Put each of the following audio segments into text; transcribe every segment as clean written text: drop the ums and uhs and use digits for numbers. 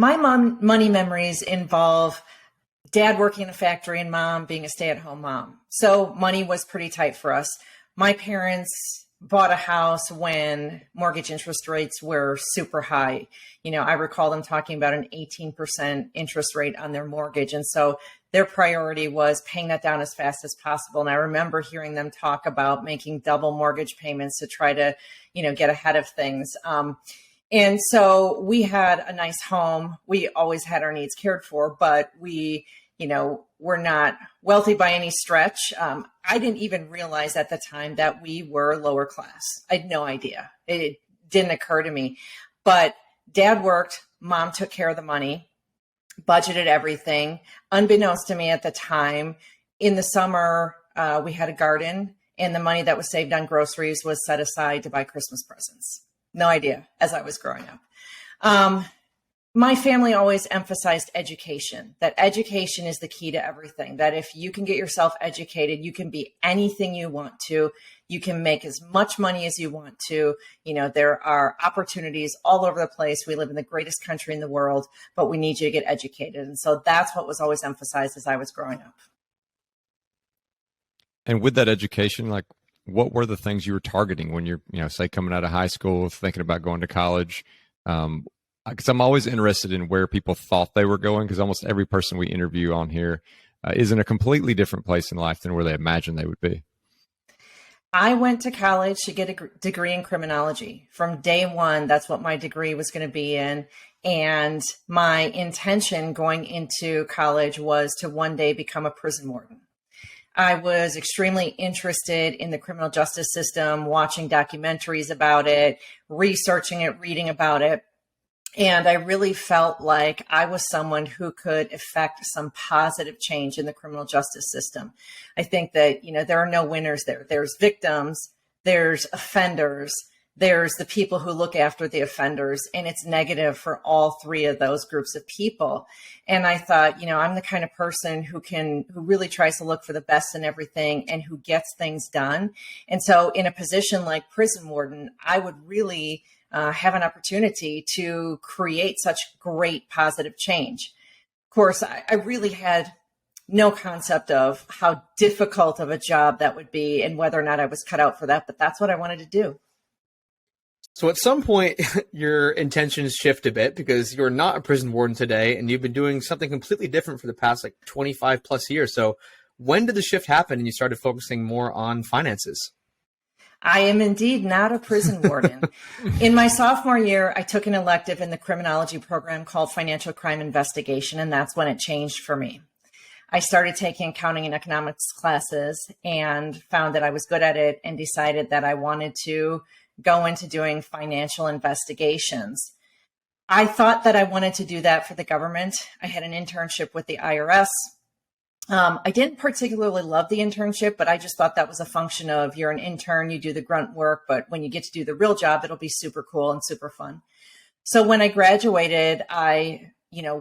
My money memories involve dad working in a factory and mom being a stay-at-home mom. So money was pretty tight for us. My parents bought a house when mortgage interest rates were super high. I recall them talking about an 18% interest rate on their mortgage. And so their priority was paying that down as fast as possible. And I remember hearing them talk about making double mortgage payments to try to, get ahead of things. And so we had a nice home. We always had our needs cared for, but we, we're not wealthy by any stretch. I didn't even realize at the time that we were lower class. I had no idea. It didn't occur to me. But dad worked, mom took care of the money, budgeted everything. Unbeknownst to me at the time, in the summer, we had a garden, and the money that was saved on groceries was set aside to buy Christmas presents. No idea as I was growing up. My family always emphasized education, that education is the key to everything, that if you can get yourself educated, you can be anything you want to. You can make as much money as you want to. There are opportunities all over the place. We live in the greatest country in the world, but we need you to get educated. And so that's what was always emphasized as I was growing up. And with that education, what were the things you were targeting when you're, say coming out of high school, thinking about going to college? Because I'm always interested in where people thought they were going, because almost every person we interview on here is in a completely different place in life than where they imagined they would be. I went to college to get a degree in criminology. From day one, that's what my degree was going to be in. And my intention going into college was to one day become a prison warden. I was extremely interested in the criminal justice system, watching documentaries about it, researching it, reading about it. And I really felt like I was someone who could effect some positive change in the criminal justice system. I think that, there are no winners there. There's victims, there's offenders, there's the people who look after the offenders, and it's negative for all three of those groups of people. And I thought, I'm the kind of person who really tries to look for the best in everything and who gets things done. And so in a position like prison warden, I would really have an opportunity to create such great positive change. Of course, I really had no concept of how difficult of a job that would be and whether or not I was cut out for that, but that's what I wanted to do. So at some point, your intentions shift a bit because you're not a prison warden today and you've been doing something completely different for the past 25 plus years. So when did the shift happen and you started focusing more on finances? I am indeed not a prison warden. In my sophomore year, I took an elective in the criminology program called Financial Crime Investigation, and that's when it changed for me. I started taking accounting and economics classes and found that I was good at it and decided that I wanted to go into doing financial investigations. I thought that I wanted to do that for the government. I had an internship with the IRS. I didn't particularly love the internship, but I just thought that was a function of you're an intern, you do the grunt work, but when you get to do the real job, it'll be super cool and super fun. So when I graduated, I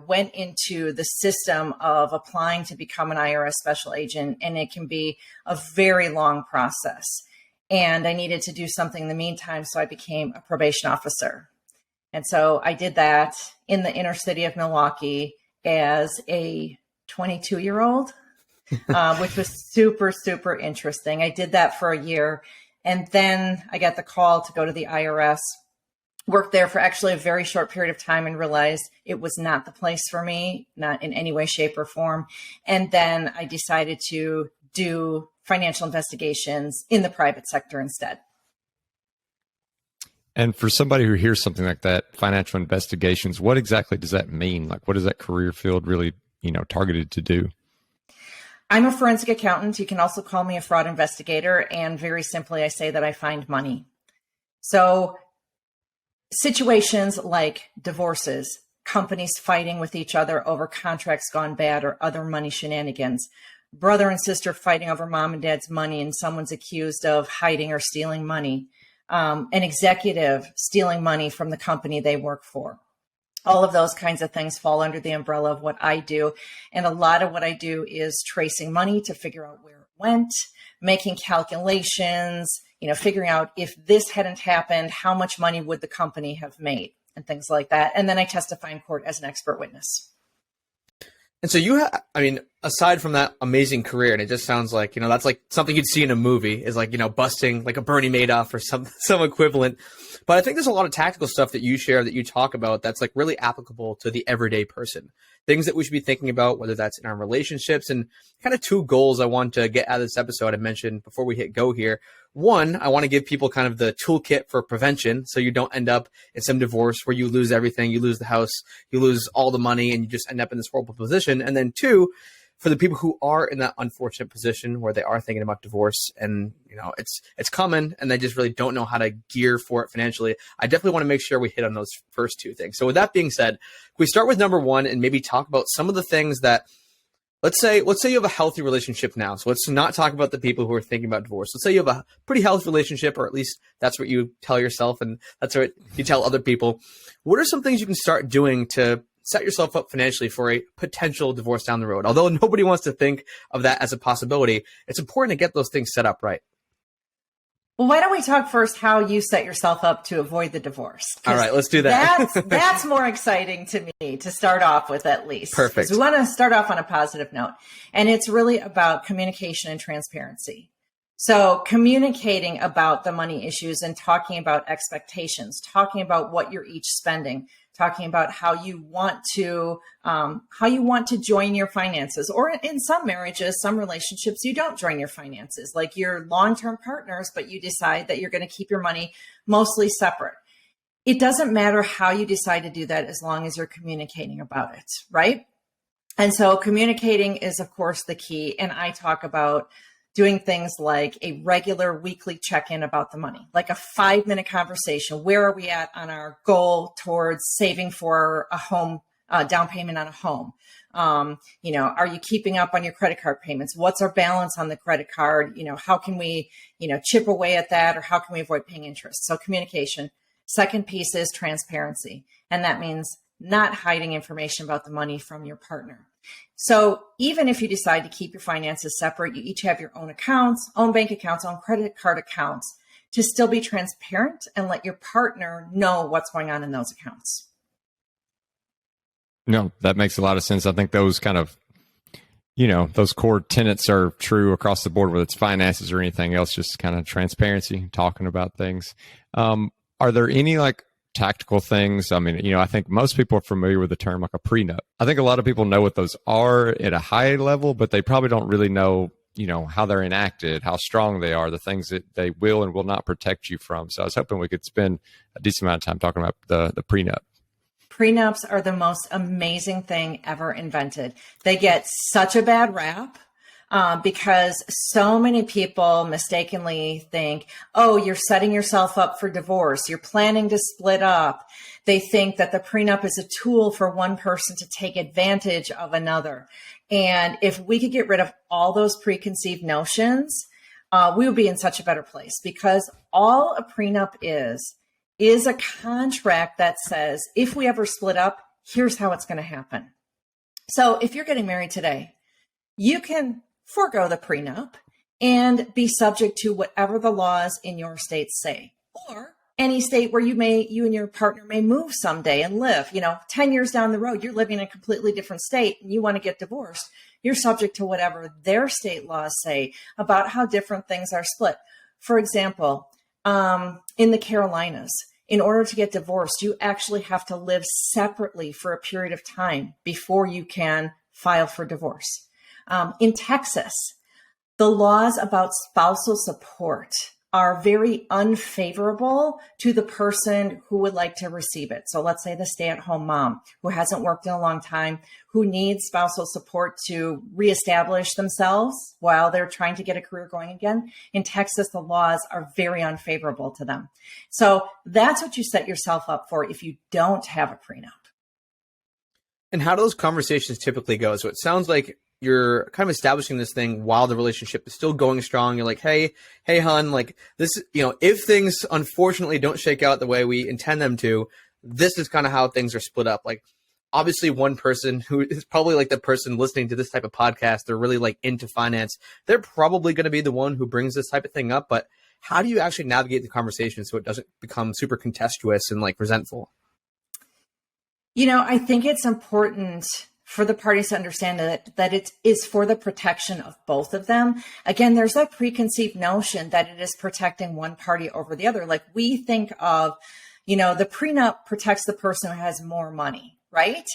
went into the system of applying to become an IRS special agent, and it can be a very long process. And I needed to do something in the meantime, so I became a probation officer. And so I did that in the inner city of Milwaukee as a 22-year-old, which was super, super interesting. I did that for a year, and then I got the call to go to the IRS, worked there for actually a very short period of time and realized it was not the place for me, not in any way, shape, or form. And then I decided to do financial investigations in the private sector instead. And for somebody who hears something like that, financial investigations, what exactly does that mean? What is that career field really, targeted to do? I'm a forensic accountant. You can also call me a fraud investigator. And very simply, I say that I find money. So situations like divorces, companies fighting with each other over contracts gone bad or other money shenanigans, brother and sister fighting over mom and dad's money and someone's accused of hiding or stealing money, an executive stealing money from the company they work for. All of those kinds of things fall under the umbrella of what I do. And a lot of what I do is tracing money to figure out where it went, making calculations, figuring out if this hadn't happened, how much money would the company have made? and things like that. And then I testify in court as an expert witness. And so aside from that amazing career, and it just sounds like, that's like something you'd see in a movie, is like, busting like a Bernie Madoff or some equivalent. But I think there's a lot of tactical stuff that you share, that you talk about, that's like really applicable to the everyday person. Things that we should be thinking about, whether that's in our relationships, and kind of two goals I want to get out of this episode I mentioned before we hit go here. One, I want to give people kind of the toolkit for prevention, so you don't end up in some divorce where you lose everything, you lose the house, you lose all the money, and you just end up in this horrible position. And then two, for the people who are in that unfortunate position where they are thinking about divorce, and it's coming, and they just really don't know how to gear for it financially, I definitely want to make sure we hit on those first two things. So with that being said, we start with number one and maybe talk about some of the things that, let's say you have a healthy relationship now. So let's not talk about the people who are thinking about divorce. Let's say you have a pretty healthy relationship, or at least that's what you tell yourself, and that's what you tell other people. What are some things you can start doing to set yourself up financially for a potential divorce down the road? Although nobody wants to think of that as a possibility, it's important to get those things set up right. Well, why don't we talk first how you set yourself up to avoid the divorce? All right, let's do that. That's more exciting to me to start off with, at least. Perfect. We want to start off on a positive note. And it's really about communication and transparency. So communicating about the money issues and talking about expectations, talking about what you're each spending, talking about how you want to join your finances, or in some marriages, some relationships, you don't join your finances, like you're long-term partners, but you decide that you're going to keep your money mostly separate. It doesn't matter how you decide to do that, as long as you're communicating about it, right? And so communicating is, of course, the key. And I talk about doing things like a regular weekly check-in about the money, like a 5-minute conversation. Where are we at on our goal towards saving for a home, down payment on a home? Are you keeping up on your credit card payments? What's our balance on the credit card? How can we, chip away at that, or how can we avoid paying interest? So communication. Second piece is transparency. And that means not hiding information about the money from your partner. So even if you decide to keep your finances separate, you each have your own accounts, own bank accounts, own credit card accounts, to still be transparent and let your partner know what's going on in those accounts. No, that makes a lot of sense. I think those kind of, those core tenets are true across the board, whether it's finances or anything else, just kind of transparency, talking about things. Are there any tactical things? I mean, I think most people are familiar with the term like a prenup. I think a lot of people know what those are at a high level, but they probably don't really know, how they're enacted, how strong they are, the things that they will and will not protect you from. So I was hoping we could spend a decent amount of time talking about the prenup. Prenups are the most amazing thing ever invented. They get such a bad rap. Because so many people mistakenly think, oh, you're setting yourself up for divorce. You're planning to split up. They think that the prenup is a tool for one person to take advantage of another. And if we could get rid of all those preconceived notions, we would be in such a better place, because all a prenup is a contract that says, if we ever split up, here's how it's going to happen. So if you're getting married today, you can forego the prenup and be subject to whatever the laws in your state say, or any state where you and your partner may move someday and live. 10 years down the road, you're living in a completely different state and you want to get divorced. You're subject to whatever their state laws say about how different things are split. For example, in the Carolinas, in order to get divorced, you actually have to live separately for a period of time before you can file for divorce. In Texas, the laws about spousal support are very unfavorable to the person who would like to receive it. So let's say the stay-at-home mom who hasn't worked in a long time, who needs spousal support to reestablish themselves while they're trying to get a career going again. In Texas, the laws are very unfavorable to them. So that's what you set yourself up for if you don't have a prenup. And how do those conversations typically go? So it sounds like you're kind of establishing this thing while the relationship is still going strong. You're like, hey, hon, like this, if things unfortunately don't shake out the way we intend them to, this is kind of how things are split up. Like, obviously one person who is probably like the person listening to this type of podcast, they're really like into finance. They're probably going to be the one who brings this type of thing up. But how do you actually navigate the conversation so it doesn't become super contentious and like resentful? I think it's important for the parties to understand that it is for the protection of both of them. Again, there's that preconceived notion that it is protecting one party over the other. Like we think of, the prenup protects the person who has more money, right?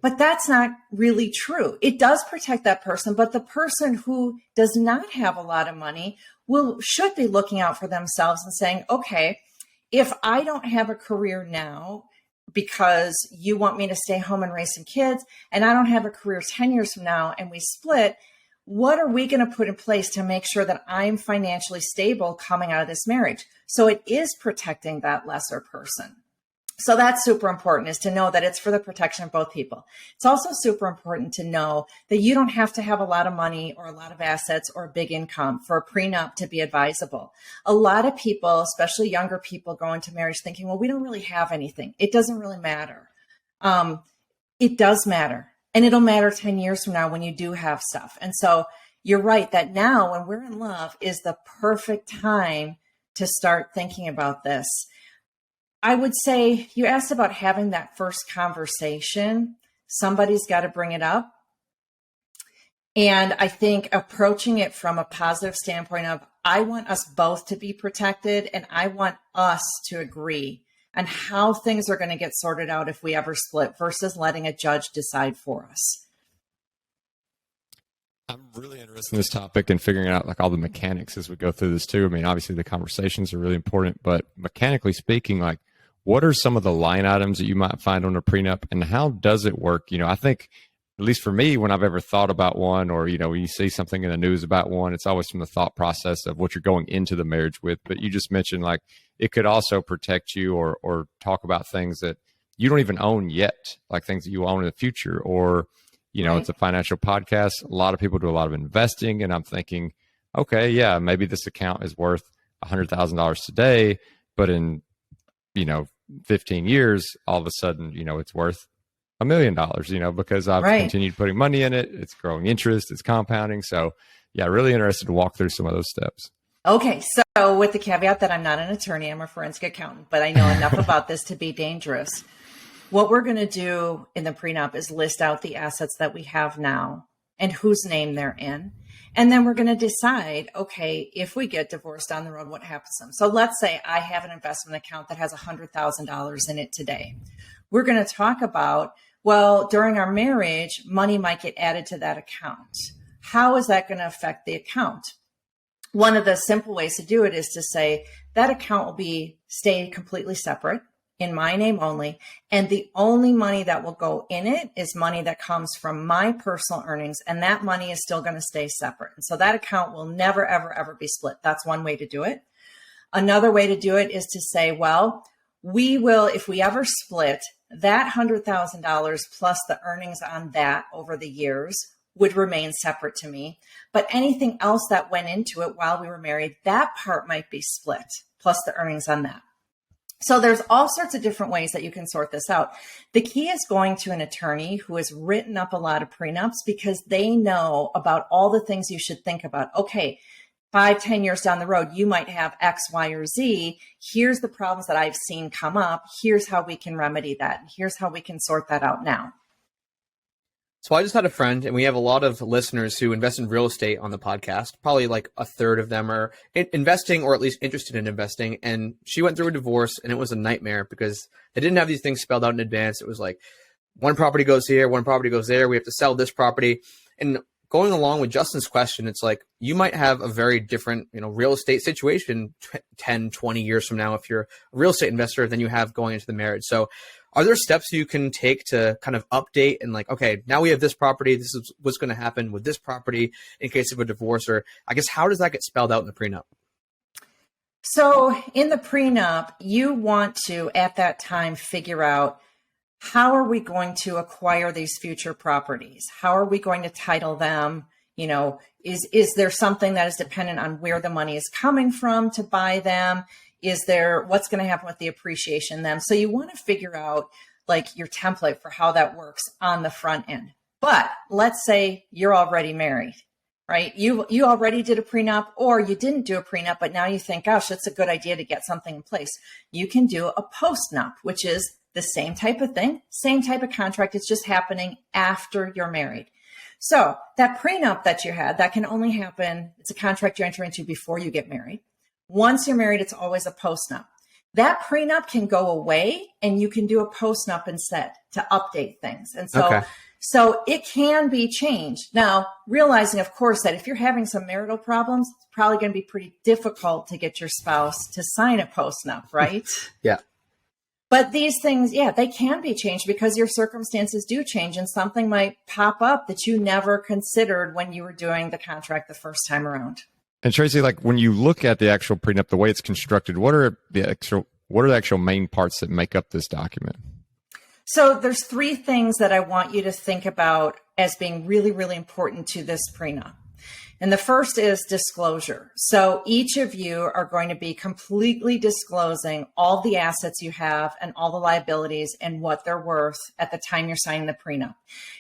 But that's not really true. It does protect that person, but the person who does not have a lot of money should be looking out for themselves and saying, okay, if I don't have a career now, because you want me to stay home and raise some kids, and I don't have a career 10 years from now and we split, what are we going to put in place to make sure that I'm financially stable coming out of this marriage? So it is protecting that lesser person. So that's super important, is to know that it's for the protection of both people. It's also super important to know that you don't have to have a lot of money or a lot of assets or a big income for a prenup to be advisable. A lot of people, especially younger people, go into marriage thinking, well, we don't really have anything. It doesn't really matter. It does matter. And it'll matter 10 years from now when you do have stuff. And so you're right that now when we're in love is the perfect time to start thinking about this. I would say, you asked about having that first conversation. Somebody's got to bring it up. And I think approaching it from a positive standpoint of, I want us both to be protected, and I want us to agree on how things are going to get sorted out if we ever split, versus letting a judge decide for us. I'm really interested in this topic and figuring out like all the mechanics as we go through this too. I mean, obviously the conversations are really important, but mechanically speaking, like what are some of the line items that you might find on a prenup and how does it work? I think at least for me, when I've ever thought about one or, when you see something in the news about one, it's always from the thought process of what you're going into the marriage with. But you just mentioned like it could also protect you or talk about things that you don't even own yet, like things that you own in the future, or right. It's a financial podcast. A lot of people do a lot of investing, and I'm thinking, okay, yeah, maybe this account is worth $100,000 today, but in 15 years, all of a sudden, it's worth $1 million, because I've right. continued putting money in it. It's growing interest, it's compounding. So yeah, really interested to walk through some of those steps. Okay. So with the caveat that I'm not an attorney, I'm a forensic accountant, but I know enough about this to be dangerous. What we're going to do in the prenup is list out the assets that we have now and whose name they're in. And then we're going to decide, okay, if we get divorced down the road, what happens to them? So let's say I have an investment account that has $100,000 in it today. We're going to talk about, well, during our marriage, money might get added to that account. How is that going to affect the account? One of the simple ways to do it is to say that account will stay completely separate, in my name only, and the only money that will go in it is money that comes from my personal earnings, and that money is still going to stay separate. And so that account will never, ever, ever be split. That's one way to do it. Another way to do it is to say, well, we will, if we ever split, that $100,000 plus the earnings on that over the years would remain separate to me. But anything else that went into it while we were married, that part might be split, plus the earnings on that. So there's all sorts of different ways that you can sort this out. The key is going to an attorney who has written up a lot of prenups, because they know about all the things you should think about. Okay, 5-10 years down the road, you might have X, Y, or Z. Here's the problems that I've seen come up. Here's how we can remedy that. Here's how we can sort that out now. So I just had a friend, and we have a lot of listeners who invest in real estate on the podcast. Probably like a third of them are investing, or at least interested in investing. And she went through a divorce, and it was a nightmare because they didn't have these things spelled out in advance. It was like one property goes here, one property goes there. We have to sell this property. And going along with Justin's question, it's like you might have a very different, real estate situation 10, 20 years from now if you're a real estate investor than you have going into the marriage. So are there steps you can take to kind of update and like, okay, now we have this property. This is what's going to happen with this property in case of a divorce, or I guess, how does that get spelled out in the prenup? So in the prenup, you want to, at that time, figure out, how are we going to acquire these future properties? How are we going to title them? Is there something that is dependent on where the money is coming from to buy them? What's going to happen with the appreciation in them? So you want to figure out like your template for how that works on the front end. But let's say you're already married, right? You already did a prenup, or you didn't do a prenup, but now you think, gosh, it's a good idea to get something in place. You can do a postnup, which is the same type of thing, same type of contract. It's just happening after you're married. So that prenup that you had, that can only happen. It's a contract you enter into before you get married. Once you're married, it's always a postnup. That prenup can go away and you can do a postnup instead to update things. And so it can be changed. Now, realizing, of course, that if you're having some marital problems, it's probably going to be pretty difficult to get your spouse to sign a postnup, right? Yeah. But these things, they can be changed because your circumstances do change and something might pop up that you never considered when you were doing the contract the first time around. And Tracy, like when you look at the actual prenup, the way it's constructed, what are the actual main parts that make up this document? So there's three things that I want you to think about as being really, really important to this prenup. And the first is disclosure. So each of you are going to be completely disclosing all the assets you have and all the liabilities and what they're worth at the time you're signing the prenup.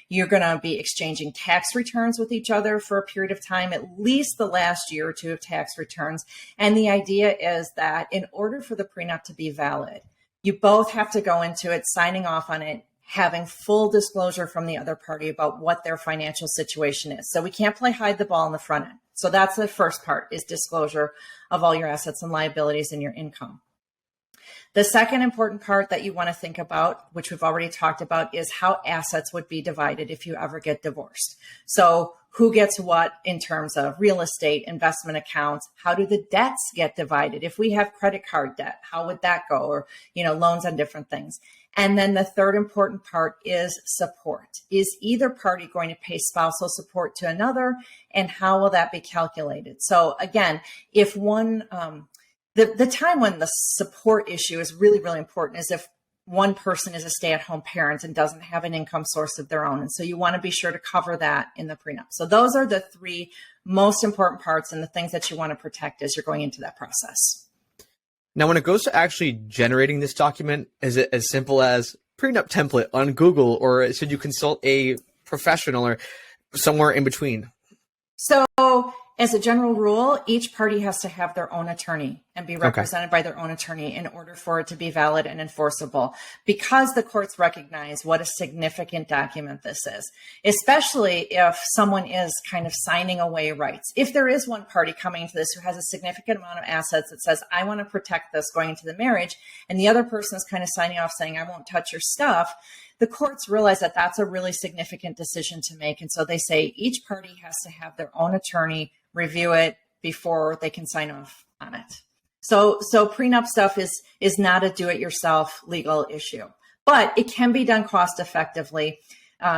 You're going to be exchanging tax returns with each other for a period of time, at least the last year or two of tax returns. And the idea is that in order for the prenup to be valid, you both have to go into it, signing off on it, having full disclosure from the other party about what their financial situation is. So we can't play hide the ball in the front end. So that's the first part, is disclosure of all your assets and liabilities and your income. The second important part that you want to think about, which we've already talked about, is how assets would be divided if you ever get divorced. So who gets what in terms of real estate, investment accounts? How do the debts get divided? If we have credit card debt, how would that go? Or, loans on different things. And then the third important part is support. Is either party going to pay spousal support to another? And how will that be calculated? So again, if one, the time when the support issue is really, really important is if one person is a stay-at-home parent and doesn't have an income source of their own. And so you want to be sure to cover that in the prenup. So those are the three most important parts and the things that you want to protect as you're going into that process. Now, when it goes to actually generating this document, is it as simple as prenup template on Google, or should you consult a professional or somewhere in between? So as a general rule, each party has to have their own attorney and be represented by their own attorney in order for it to be valid and enforceable, because the courts recognize what a significant document this is, especially if someone is kind of signing away rights. If there is one party coming into this who has a significant amount of assets that says, I want to protect this going into the marriage, and the other person is kind of signing off saying, I won't touch your stuff, the courts realize that that's a really significant decision to make. And so they say each party has to have their own attorney review it before they can sign off on it. So prenup stuff is not a do-it-yourself legal issue, but it can be done cost effectively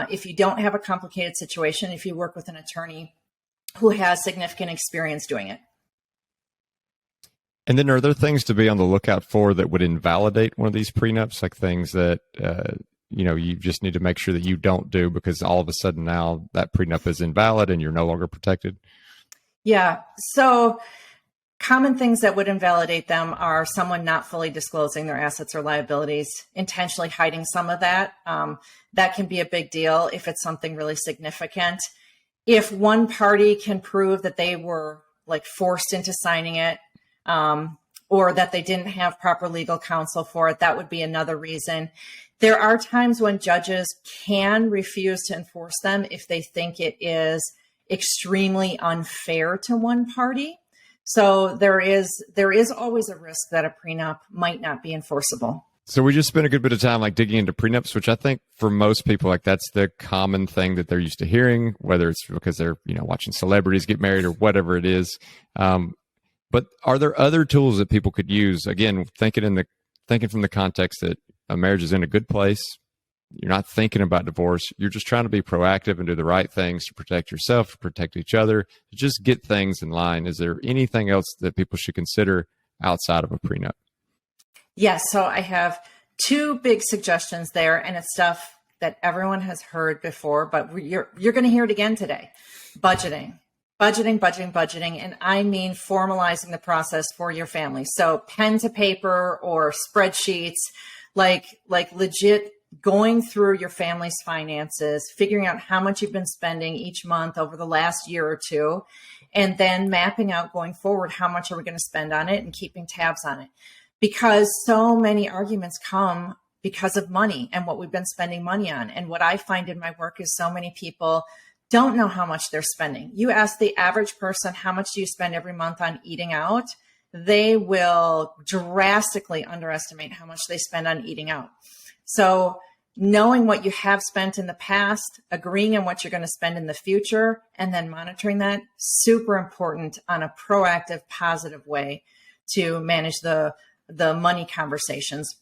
if you don't have a complicated situation, if you work with an attorney who has significant experience doing it. And then are there things to be on the lookout for that would invalidate one of these prenups, like things that you just need to make sure that you don't do because all of a sudden now that prenup is invalid and you're no longer protected? Yeah. So common things that would invalidate them are someone not fully disclosing their assets or liabilities, intentionally hiding some of that. That can be a big deal if it's something really significant. If one party can prove that they were forced into signing it, or that they didn't have proper legal counsel for it, that would be another reason. There are times when judges can refuse to enforce them if they think it is extremely unfair to one party. So there is always a risk that a prenup might not be enforceable. So we just spent a good bit of time digging into prenups, which I think for most people, that's the common thing that they're used to hearing, whether it's because they're, watching celebrities get married or whatever it is. But are there other tools that people could use? Again, thinking from the context that a marriage is in a good place. You're not thinking about divorce. You're just trying to be proactive and do the right things to protect yourself, to protect each other, to just get things in line. Is there anything else that people should consider outside of a prenup? Yes. So I have two big suggestions there, and it's stuff that everyone has heard before, but you're going to hear it again today. Budgeting. And I mean formalizing the process for your family. So pen to paper or spreadsheets, like legit going through your family's finances, figuring out how much you've been spending each month over the last year or two, and then mapping out going forward, how much are we going to spend on it and keeping tabs on it. Because so many arguments come because of money and what we've been spending money on. And what I find in my work is so many people don't know how much they're spending. You ask the average person, how much do you spend every month on eating out? They will drastically underestimate how much they spend on eating out. So knowing what you have spent in the past, agreeing on what you're going to spend in the future, and then monitoring that, super important on a proactive, positive way to manage the money conversations.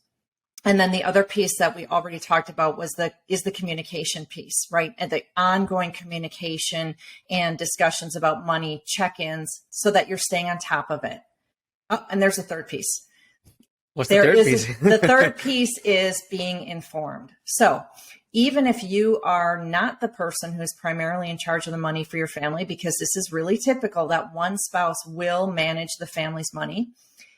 And then the other piece that we already talked about is the communication piece, right? And the ongoing communication and discussions about money, check-ins, so that you're staying on top of it. Oh, and there's a third piece. What's the third piece? The third piece is being informed. So even if you are not the person who's primarily in charge of the money for your family, because this is really typical that one spouse will manage the family's money.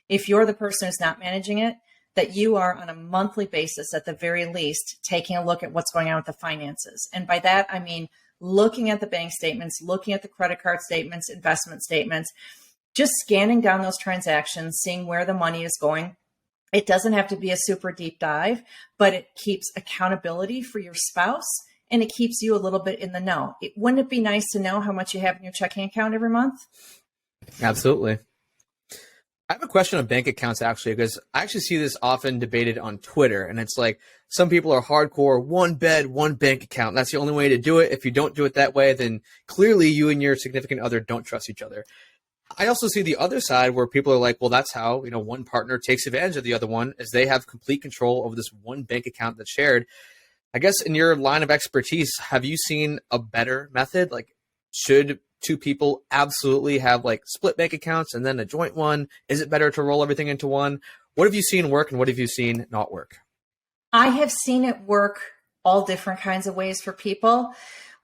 If you're the person who's not managing it, that you are on a monthly basis, at the very least, taking a look at what's going on with the finances. And by that, I mean looking at the bank statements, looking at the credit card statements, investment statements, just scanning down those transactions, seeing where the money is going. It doesn't have to be a super deep dive, but it keeps accountability for your spouse and it keeps you a little bit in the know. Wouldn't it be nice to know how much you have in your checking account every month? Absolutely. I have a question on bank accounts, actually, because I actually see this often debated on Twitter. And it's like some people are hardcore, one bed, one bank account. That's the only way to do it. If you don't do it that way, then clearly you and your significant other don't trust each other. I also see the other side where people are like, well, that's how, one partner takes advantage of the other one, as they have complete control over this one bank account that's shared. I guess in your line of expertise, have you seen a better method? Like, should two people absolutely have like split bank accounts and then a joint one? Is it better to roll everything into one? What have you seen work and what have you seen not work? I have seen it work all different kinds of ways for people.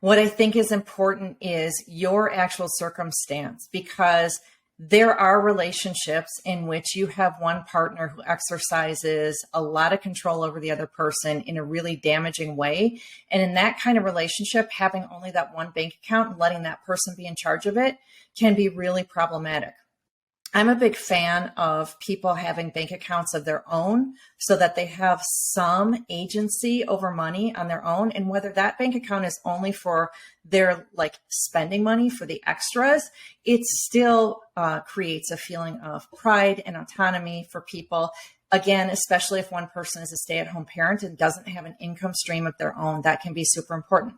What I think is important is your actual circumstance, because there are relationships in which you have one partner who exercises a lot of control over the other person in a really damaging way. And in that kind of relationship, having only that one bank account and letting that person be in charge of it can be really problematic. I'm a big fan of people having bank accounts of their own so that they have some agency over money on their own. And whether that bank account is only for their spending money for the extras, it still creates a feeling of pride and autonomy for people. Again, especially if one person is a stay-at-home parent and doesn't have an income stream of their own, that can be super important.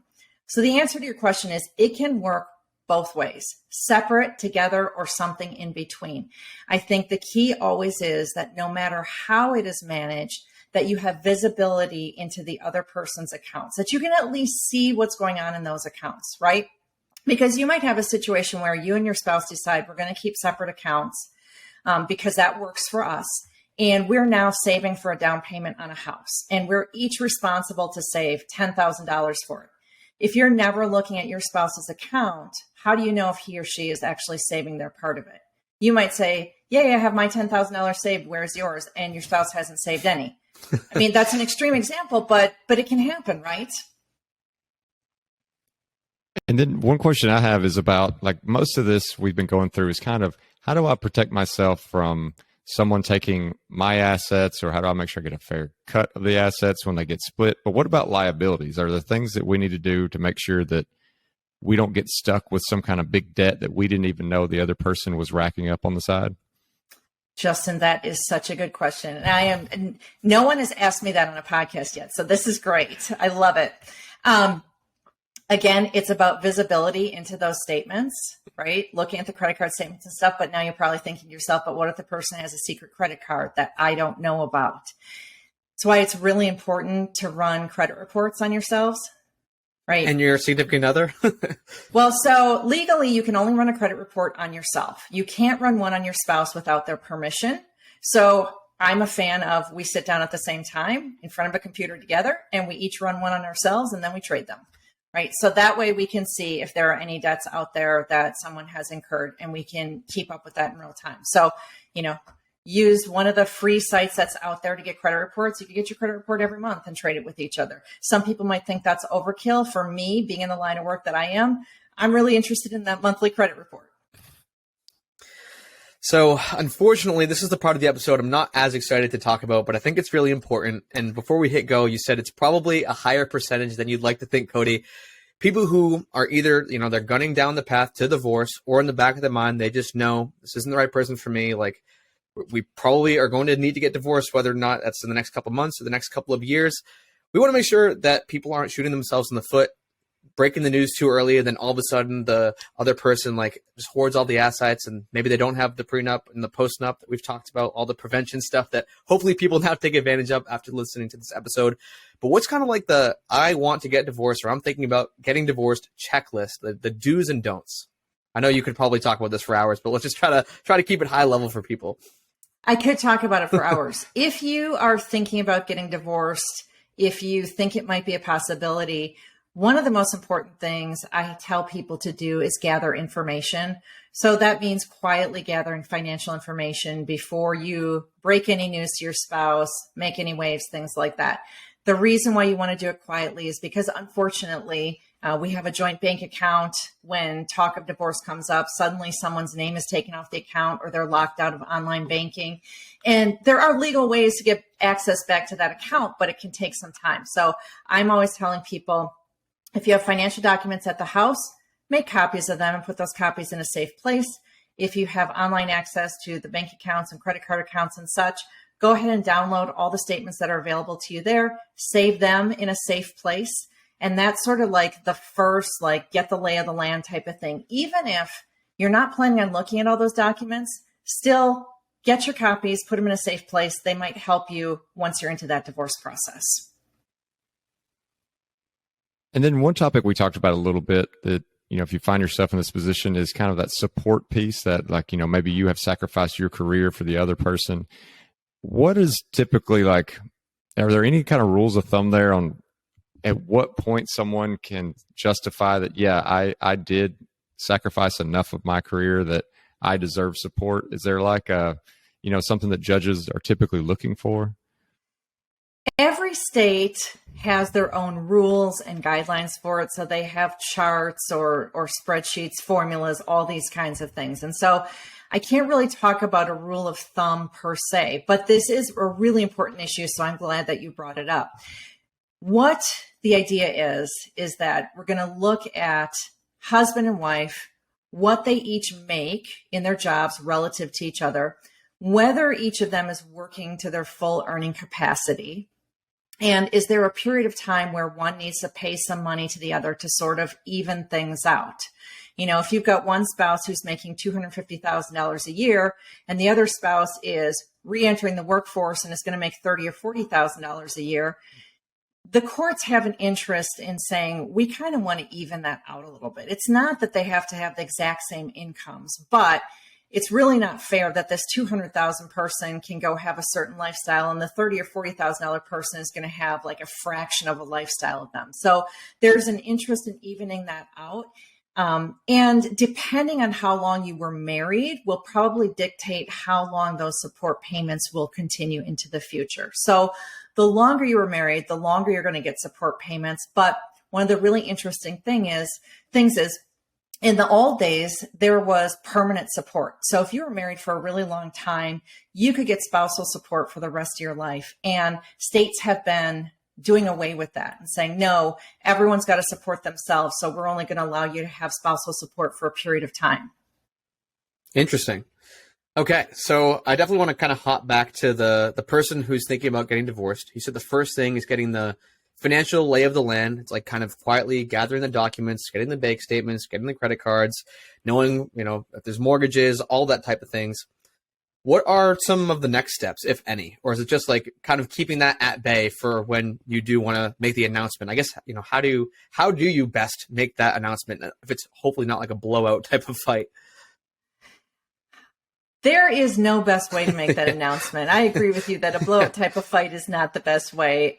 So the answer to your question is it can work both ways, separate, together, or something in between. I think the key always is that no matter how it is managed, that you have visibility into the other person's accounts, that you can at least see what's going on in those accounts, right? Because you might have a situation where you and your spouse decide we're going to keep separate accounts because that works for us. And we're now saving for a down payment on a house. And we're each responsible to save $10,000 for it. If you're never looking at your spouse's account, how do you know if he or she is actually saving their part of it? You might say, yeah, I have my $10,000 saved. Where's yours? And your spouse hasn't saved any. I mean, that's an extreme example, but it can happen, right? And then one question I have is about, most of this we've been going through is kind of, how do I protect myself from someone taking my assets, or how do I make sure I get a fair cut of the assets when they get split? But what about liabilities? Are there things that we need to do to make sure that we don't get stuck with some kind of big debt that we didn't even know the other person was racking up on the side? Justin, that is such a good question. And no one has asked me that on a podcast yet. So this is great. I love it. Again, it's about visibility into those statements, right? Looking at the credit card statements and stuff. But now you're probably thinking to yourself, but what if the person has a secret credit card that I don't know about? That's why it's really important to run credit reports on yourselves, right? And your significant other? Well, so legally, you can only run a credit report on yourself. You can't run one on your spouse without their permission. So I'm a fan of, we sit down at the same time in front of a computer together and we each run one on ourselves and then we trade them. Right. So that way we can see if there are any debts out there that someone has incurred and we can keep up with that in real time. So, use one of the free sites that's out there to get credit reports. You can get your credit report every month and trade it with each other. Some people might think that's overkill. For me, being in the line of work that I am, I'm really interested in that monthly credit report. So unfortunately, this is the part of the episode I'm not as excited to talk about, but I think it's really important. And before we hit go, you said it's probably a higher percentage than you'd like to think, Cody. People who are either, they're gunning down the path to divorce, or in the back of their mind, they just know this isn't the right person for me. Like, we probably are going to need to get divorced, whether or not that's in the next couple of months or the next couple of years. We want to make sure that people aren't shooting themselves in the foot, breaking the news too early, and then all of a sudden the other person just hoards all the assets, and maybe they don't have the prenup and the postnup that we've talked about, all the prevention stuff that hopefully people now take advantage of after listening to this episode. But what's kind of like the I want to get divorced, or I'm thinking about getting divorced checklist, the do's and don'ts? I know you could probably talk about this for hours, but let's just try to keep it high level for people. I could talk about it for hours. If you are thinking about getting divorced, if you think it might be a possibility, one of the most important things I tell people to do is gather information. So that means quietly gathering financial information before you break any news to your spouse, make any waves, things like that. The reason why you want to do it quietly is because, unfortunately, we have a joint bank account. When talk of divorce comes up, suddenly someone's name is taken off the account, or they're locked out of online banking. And there are legal ways to get access back to that account, but it can take some time. So I'm always telling people, if you have financial documents at the house, make copies of them and put those copies in a safe place. If you have online access to the bank accounts and credit card accounts and such, go ahead and download all the statements that are available to you there, save them in a safe place. And that's sort of like the first, get the lay of the land type of thing. Even if you're not planning on looking at all those documents, still get your copies, put them in a safe place. They might help you once you're into that divorce process. And then one topic we talked about a little bit that, if you find yourself in this position, is kind of that support piece that, maybe you have sacrificed your career for the other person. What is typically are there any kind of rules of thumb there on at what point someone can justify that, yeah, I did sacrifice enough of my career that I deserve support? Is there something that judges are typically looking for? Every state has their own rules and guidelines for it. So they have charts or spreadsheets, formulas, all these kinds of things. And so I can't really talk about a rule of thumb per se, but this is a really important issue. So I'm glad that you brought it up. What the idea is that we're going to look at husband and wife, what they each make in their jobs relative to each other, whether each of them is working to their full earning capacity, and is there a period of time where one needs to pay some money to the other to sort of even things out? If you've got one spouse who's making $250,000 a year and the other spouse is re-entering the workforce and is going to make $30,000 or $40,000 a year, the courts have an interest in saying, we kind of want to even that out a little bit. It's not that they have to have the exact same incomes, but it's really not fair that this $200,000 person can go have a certain lifestyle and the $30,000 or $40,000 person is going to have a fraction of a lifestyle of them. So there's an interest in evening that out. And depending on how long you were married will probably dictate how long those support payments will continue into the future. So the longer you were married, the longer you're going to get support payments. But one of the really interesting things is in the old days, there was permanent support. So if you were married for a really long time, you could get spousal support for the rest of your life. And states have been doing away with that and saying, no, everyone's got to support themselves. So we're only going to allow you to have spousal support for a period of time. Interesting. Okay. So I definitely want to kind of hop back to the person who's thinking about getting divorced. You said the first thing is getting the financial lay of the land. It's kind of quietly gathering the documents, getting the bank statements, getting the credit cards, knowing, if there's mortgages, all that type of things. What are some of the next steps, if any? Or is it just kind of keeping that at bay for when you do want to make the announcement? I guess, how do you best make that announcement if it's hopefully not like a blowout type of fight? There is no best way to make that announcement. I agree with you that a blowout type of fight is not the best way.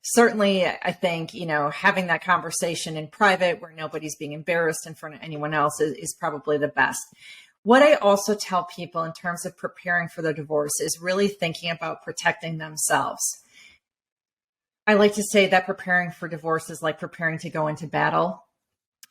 Certainly, I think, having that conversation in private where nobody's being embarrassed in front of anyone else is probably the best. What I also tell people in terms of preparing for the divorce is really thinking about protecting themselves. I like to say that preparing for divorce is like preparing to go into battle.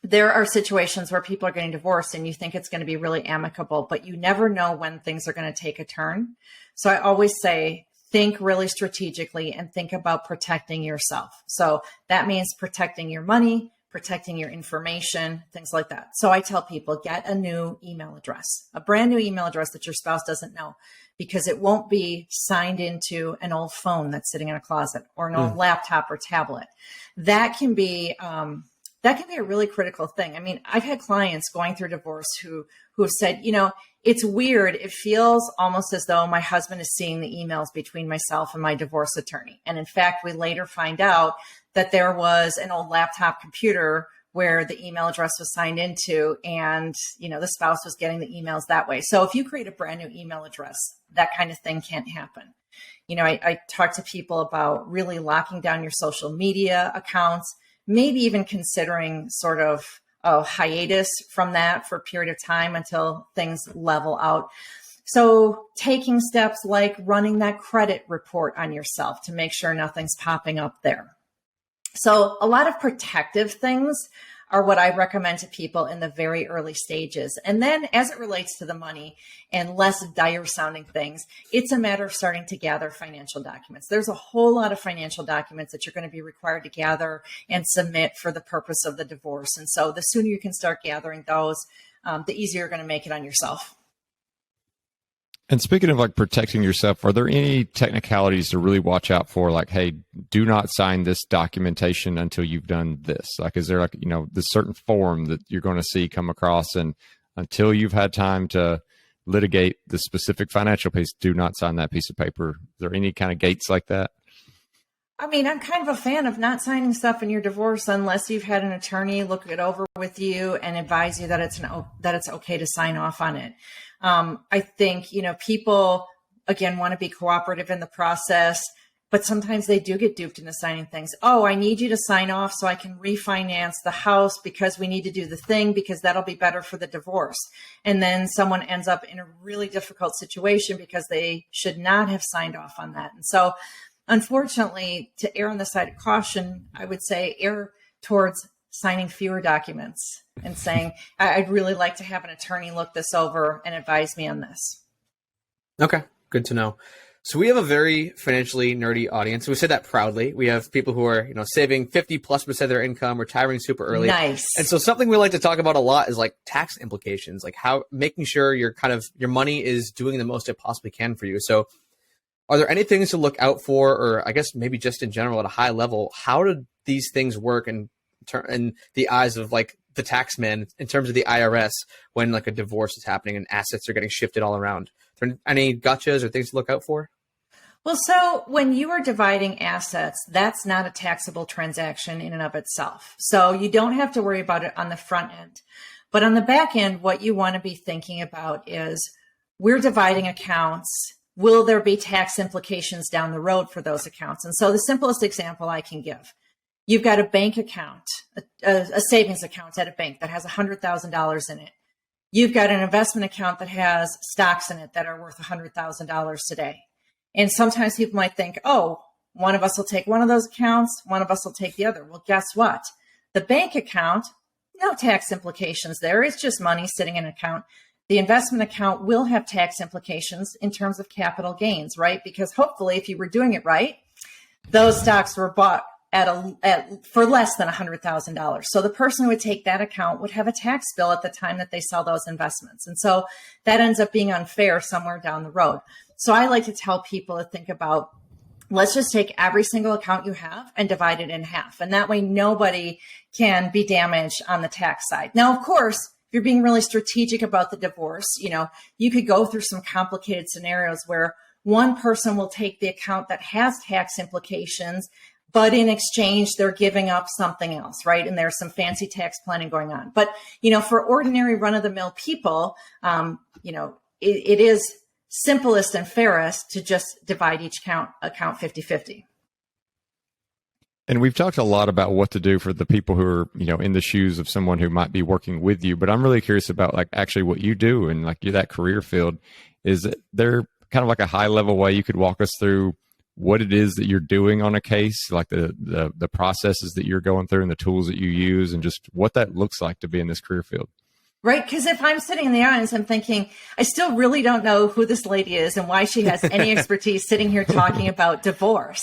there are situations where people are getting divorced and you think it's going to be really amicable, but you never know when things are going to take a turn. So I always say, think really strategically and think about protecting yourself. So that means protecting your money, protecting your information, things like that. So I tell people, get a new email address, a brand new email address that your spouse doesn't know, because it won't be signed into an old phone that's sitting in a closet or an old laptop or tablet. That can be a really critical thing. I mean, I've had clients going through divorce who have said, it's weird. It feels almost as though my husband is seeing the emails between myself and my divorce attorney. And in fact, we later find out that there was an old laptop computer where the email address was signed into, and, the spouse was getting the emails that way. So if you create a brand new email address, that kind of thing can't happen. I talk to people about really locking down your social media accounts, maybe even considering sort of a hiatus from that for a period of time until things level out. So taking steps like running that credit report on yourself to make sure nothing's popping up there. So a lot of protective things are what I recommend to people in the very early stages. And then as it relates to the money and less dire sounding things, it's a matter of starting to gather financial documents. There's a whole lot of financial documents that you're going to be required to gather and submit for the purpose of the divorce. And so the sooner you can start gathering those, the easier you're going to make it on yourself. And speaking of like protecting yourself, are there any technicalities to really watch out for? Like, hey, do not sign this documentation until you've done this. Like, is there like, this certain form that you're going to see come across, and until you've had time to litigate the specific financial piece, do not sign that piece of paper? Is there any kind of gates like that? I mean, I'm kind of a fan of not signing stuff in your divorce unless you've had an attorney look it over with you and advise you that it's okay to sign off on it. I think, people, again, want to be cooperative in the process, but sometimes they do get duped into signing things. Oh, I need you to sign off so I can refinance the house because we need to do the thing because that'll be better for the divorce. And then someone ends up in a really difficult situation because they should not have signed off on that. And so, unfortunately, to err on the side of caution, I would say err towards signing fewer documents and saying, I'd really like to have an attorney look this over and advise me on this. Okay, good to know. So we have a very financially nerdy audience. We say that proudly. We have people who are, saving 50+% of their income, retiring super early. Nice. And so something we like to talk about a lot is like tax implications, like how making sure your money is doing the most it possibly can for you. So are there any things to look out for, or I guess maybe just in general at a high level, how do these things work in the eyes of like the tax man in terms of the IRS when like a divorce is happening and assets are getting shifted all around? Are there any gotchas or things to look out for? Well, so when you are dividing assets, that's not a taxable transaction in and of itself. So you don't have to worry about it on the front end. But on the back end, what you want to be thinking about is we're dividing accounts. Will there be tax implications down the road for those accounts? And so the simplest example I can give, you've got a bank account, a savings account at a bank that has $100,000 in it. You've got an investment account that has stocks in it that are worth $100,000 today. And sometimes people might think, oh, one of us will take one of those accounts, one of us will take the other. Well, guess what? The bank account, no tax implications there. It's just money sitting in an account. The investment account will have tax implications in terms of capital gains, right? Because hopefully, if you were doing it right, those stocks were bought for less than $100,000. So the person who would take that account would have a tax bill at the time that they sell those investments. And so that ends up being unfair somewhere down the road. So I like to tell people to think about, let's just take every single account you have and divide it in half. And that way nobody can be damaged on the tax side. Now, of course, if you're being really strategic about the divorce, you could go through some complicated scenarios where one person will take the account that has tax implications, but in exchange, they're giving up something else, right? And there's some fancy tax planning going on. But, for ordinary run-of-the-mill people, it is simplest and fairest to just divide each account 50-50. And we've talked a lot about what to do for the people who are, in the shoes of someone who might be working with you. But I'm really curious about like actually what you do and like that career field. Is there kind of like a high level way you could walk us through what it is that you're doing on a case, like the processes that you're going through and the tools that you use, and just what that looks like to be in this career field. Right. Because if I'm sitting in the audience, I'm thinking, I still really don't know who this lady is and why she has any expertise sitting here talking about divorce.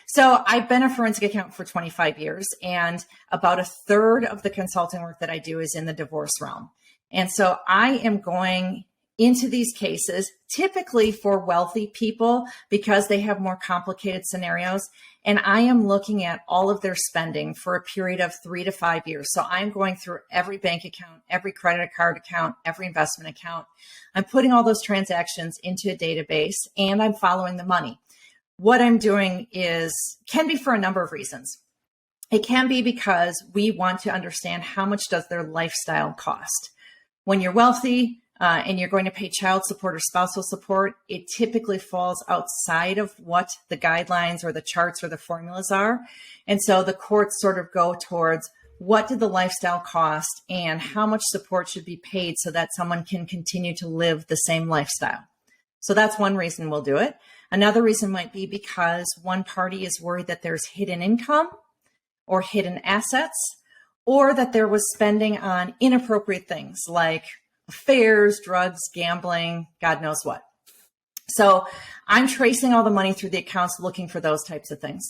So I've been a forensic accountant for 25 years, and about a third of the consulting work that I do is in the divorce realm. And so I am going into these cases, typically for wealthy people because they have more complicated scenarios. And I am looking at all of their spending for a period of 3 to 5 years. So I'm going through every bank account, every credit card account, every investment account. I'm putting all those transactions into a database, and I'm following the money. What I'm doing can be for a number of reasons. It can be because we want to understand how much does their lifestyle cost. When you're wealthy, and you're going to pay child support or spousal support, it typically falls outside of what the guidelines or the charts or the formulas are. And so the courts sort of go towards what did the lifestyle cost and how much support should be paid so that someone can continue to live the same lifestyle. So that's one reason we'll do it. Another reason might be because one party is worried that there's hidden income or hidden assets, or that there was spending on inappropriate things like affairs, drugs, gambling, God knows what. So I'm tracing all the money through the accounts, looking for those types of things.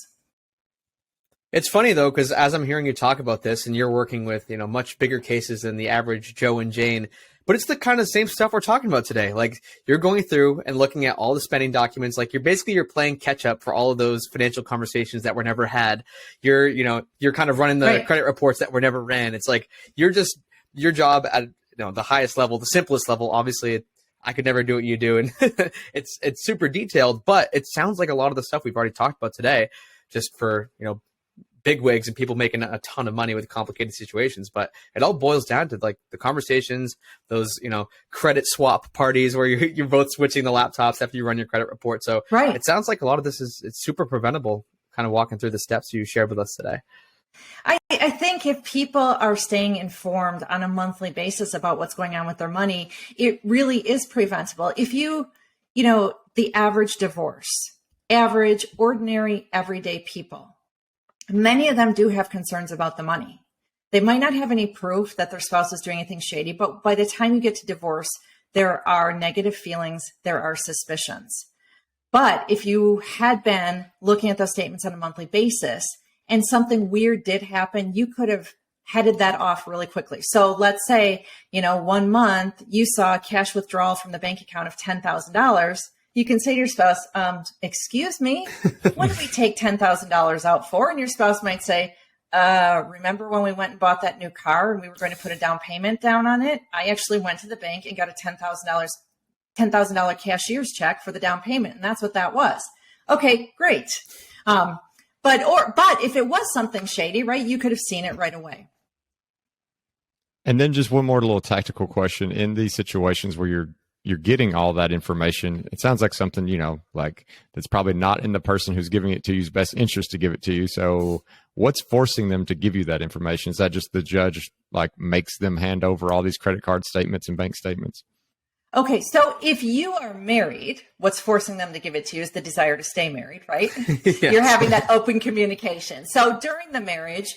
It's funny though, because as I'm hearing you talk about this, and you're working with, much bigger cases than the average Joe and Jane, but it's the kind of same stuff we're talking about today. Like, you're going through and looking at all the spending documents. Like, you're playing catch up for all of those financial conversations that were never had. You're kind of running the credit reports that were never ran. It's like, your job at the highest level, the simplest level. Obviously, I could never do what you do, and it's super detailed. But it sounds like a lot of the stuff we've already talked about today, just for bigwigs and people making a ton of money with complicated situations. But it all boils down to like the conversations, those credit swap parties where you're both switching the laptops after you run your credit report. So It sounds like a lot of this it's super preventable. Kind of walking through the steps you shared with us today. I think if people are staying informed on a monthly basis about what's going on with their money, it really is preventable. If the average divorce, average, ordinary, everyday people, many of them do have concerns about the money. They might not have any proof that their spouse is doing anything shady, but by the time you get to divorce, there are negative feelings, there are suspicions. But if you had been looking at those statements on a monthly basis, and something weird did happen, you could have headed that off really quickly. So let's say, 1 month you saw a cash withdrawal from the bank account of $10,000. You can say to your spouse, excuse me, what did we take $10,000 out for? And your spouse might say, remember when we went and bought that new car and we were going to put a down payment down on it? I actually went to the bank and got a $10,000 cashier's check for the down payment. And that's what that was. Okay, great. But if it was something shady, right, you could have seen it right away. And then just one more little tactical question. In these situations where you're getting all that information, it sounds like something, like that's probably not in the person who's giving it to you's best interest to give it to you. So what's forcing them to give you that information? Is that just the judge makes them hand over all these credit card statements and bank statements? Okay, so if you are married, what's forcing them to give it to you is the desire to stay married, right? Yes. You're having that open communication. So during the marriage,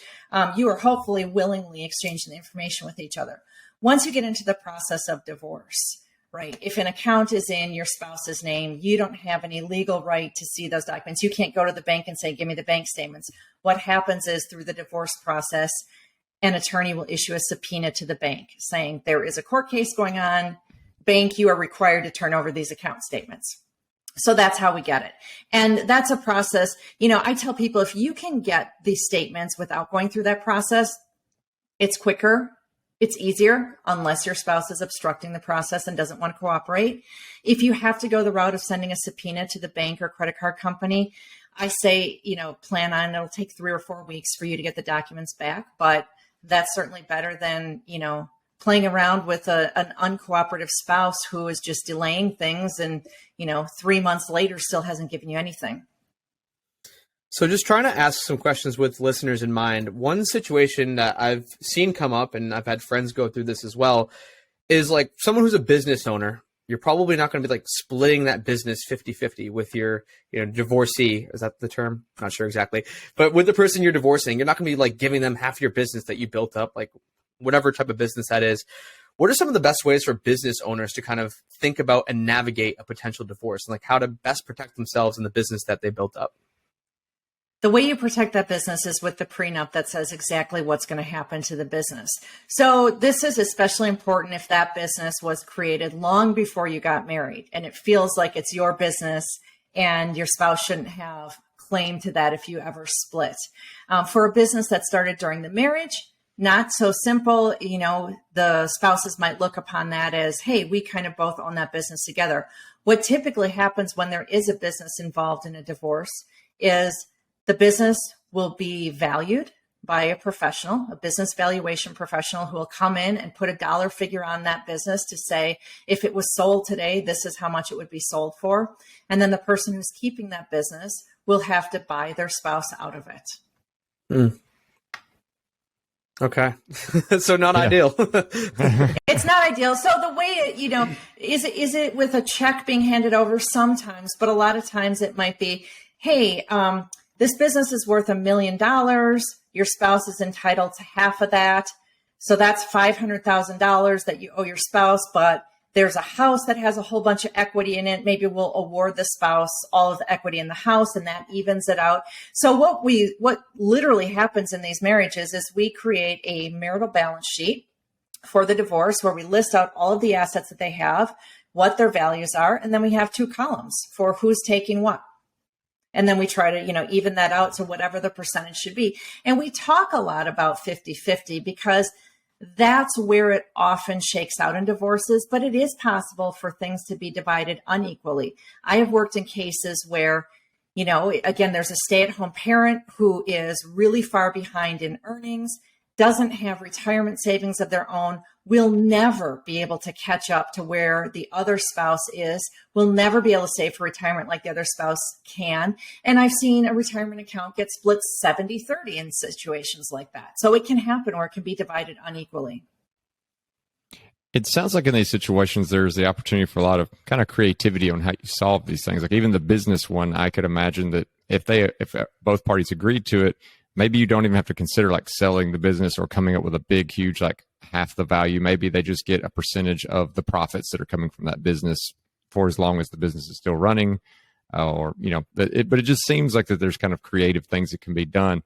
you are hopefully willingly exchanging the information with each other. Once you get into the process of divorce, right, if an account is in your spouse's name, you don't have any legal right to see those documents. You can't go to the bank and say, give me the bank statements. What happens is through the divorce process, an attorney will issue a subpoena to the bank saying there is a court case going on. Bank, you are required to turn over these account statements. So that's how we get it. And that's a process. I tell people if you can get these statements without going through that process, it's quicker, it's easier, unless your spouse is obstructing the process and doesn't want to cooperate. If you have to go the route of sending a subpoena to the bank or credit card company, I say, plan on it'll take 3 or 4 weeks for you to get the documents back. But that's certainly better than, playing around with an uncooperative spouse who is just delaying things and, 3 months later still hasn't given you anything. So just trying to ask some questions with listeners in mind. One situation that I've seen come up, and I've had friends go through this as well, is like someone who's a business owner. you're probably not going to be like splitting that business 50-50 with your, divorcee. Is that the term? Not sure exactly. But with the person you're divorcing, you're not going to be like giving them half your business that you built up, like whatever type of business that is. What are some of the best ways for business owners to kind of think about and navigate a potential divorce, and like how to best protect themselves in the business that they built up? The way you protect that business is with the prenup that says exactly what's going to happen to the business. So this is especially important if that business was created long before you got married and it feels like it's your business and your spouse shouldn't have claim to that if you ever split. For a business that started during the marriage, not so simple. The spouses might look upon that as, hey, we kind of both own that business together. What typically happens when there is a business involved in a divorce is the business will be valued by a professional, a business valuation professional who will come in and put a dollar figure on that business to say, if it was sold today, this is how much it would be sold for. And then the person who's keeping that business will have to buy their spouse out of it. Mm. Okay. So not ideal. It's not ideal. So the way, is it with a check being handed over sometimes, but a lot of times it might be, hey, this business is worth $1 million. Your spouse is entitled to half of that. So that's $500,000 that you owe your spouse, but there's a house that has a whole bunch of equity in it. Maybe we'll award the spouse all of the equity in the house and that evens it out. So what literally happens in these marriages is we create a marital balance sheet for the divorce where we list out all of the assets that they have, what their values are, and then we have 2 columns for who's taking what. And then we try to, even that out to whatever the percentage should be. And we talk a lot about 50-50 because that's where it often shakes out in divorces, but it is possible for things to be divided unequally. I have worked in cases where, again, there's a stay-at-home parent who is really far behind in earnings, doesn't have retirement savings of their own, will never be able to catch up to where the other spouse is, will never be able to save for retirement like the other spouse can. And I've seen a retirement account get split 70-30 in situations like that. So it can happen or it can be divided unequally. It sounds like in these situations, there's the opportunity for a lot of kind of creativity on how you solve these things. Like even the business one, I could imagine that if both parties agreed to it, maybe you don't even have to consider like selling the business or coming up with a big, huge, like half the value. Maybe they just get a percentage of the profits that are coming from that business for as long as the business is still running, but it just seems like that there's kind of creative things that can be done.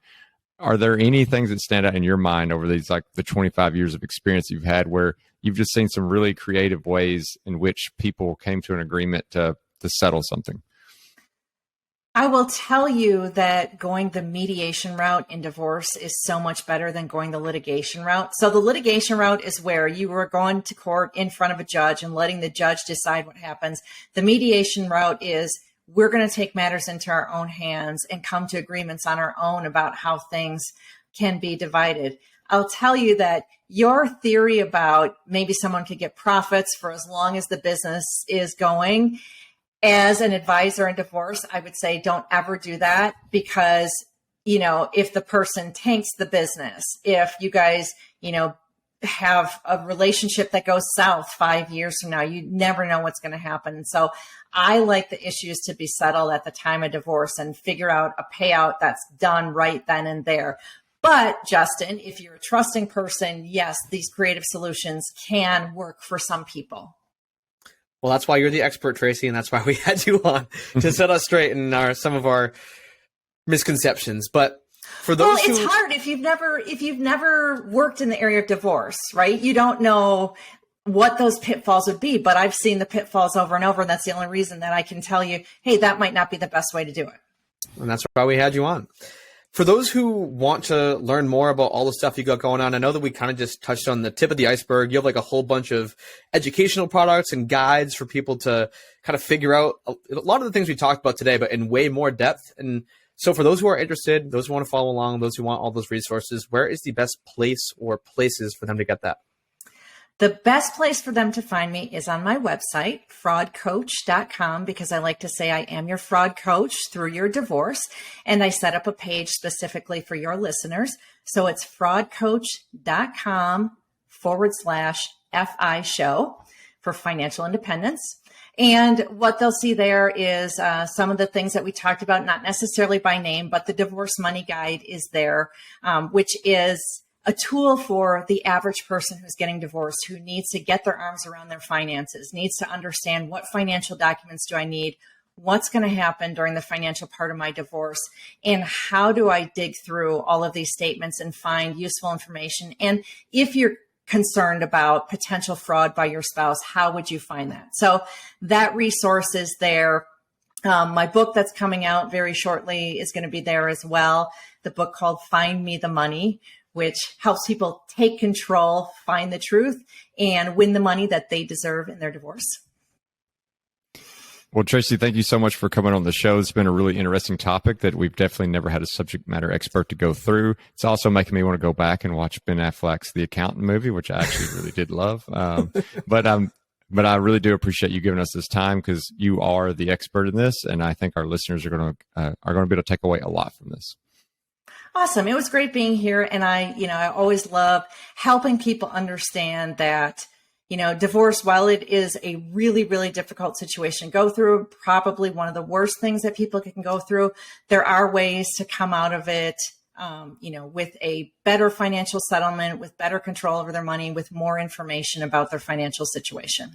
Are there any things that stand out in your mind over these, like the 25 years of experience you've had where you've just seen some really creative ways in which people came to an agreement to settle something? I will tell you that going the mediation route in divorce is so much better than going the litigation route. So the litigation route is where you are going to court in front of a judge and letting the judge decide what happens. The mediation route is we're going to take matters into our own hands and come to agreements on our own about how things can be divided. I'll tell you that your theory about maybe someone could get profits for as long as the business is going, as an advisor in divorce, I would say don't ever do that because, if the person tanks the business, if you guys, have a relationship that goes south 5 years from now, you never know what's going to happen. So I like the issues to be settled at the time of divorce and figure out a payout that's done right then and there. But Justin, if you're a trusting person, yes, these creative solutions can work for some people. Well, that's why you're the expert, Tracy, and that's why we had you on to set us straight in some of our misconceptions. But for those it's hard if you've never worked in the area of divorce, right? You don't know what those pitfalls would be, but I've seen the pitfalls over and over, and that's the only reason that I can tell you, hey, that might not be the best way to do it. And that's why we had you on. For those who want to learn more about all the stuff you got going on, I know that we kind of just touched on the tip of the iceberg. You have like a whole bunch of educational products and guides for people to kind of figure out a lot of the things we talked about today, but in way more depth. And so for those who are interested, those who want to follow along, those who want all those resources, where is the best place or places for them to get that? The best place for them to find me is on my website, fraudcoach.com, because I like to say I am your fraud coach through your divorce. And I set up a page specifically for your listeners. So it's fraudcoach.com/FI show. for financial independence. And what they'll see there is some of the things that we talked about, not necessarily by name, but the Divorce Money Guide is there, which is a tool for the average person who's getting divorced, who needs to get their arms around their finances, needs to understand what financial documents do I need, what's going to happen during the financial part of my divorce, and how do I dig through all of these statements and find useful information. And if you're concerned about potential fraud by your spouse, how would you find that? So that resource is there. My book that's coming out very shortly is going to be there as well. The book called Find Me the Money, which helps people take control, find the truth, and win the money that they deserve in their divorce. Well, Tracy, thank you so much for coming on the show. It's been a really interesting topic that we've definitely never had a subject matter expert to go through. It's also making me want to go back and watch Ben Affleck's The Accountant movie, which I actually really did love. But I really do appreciate you giving us this time, because you are the expert in this, and I think our listeners are going to be able to take away a lot from this. Awesome. It was great being here. And I always love helping people understand that, divorce, while it is a really, really difficult situation to go through, probably one of the worst things that people can go through, there are ways to come out of it, with a better financial settlement, with better control over their money, with more information about their financial situation.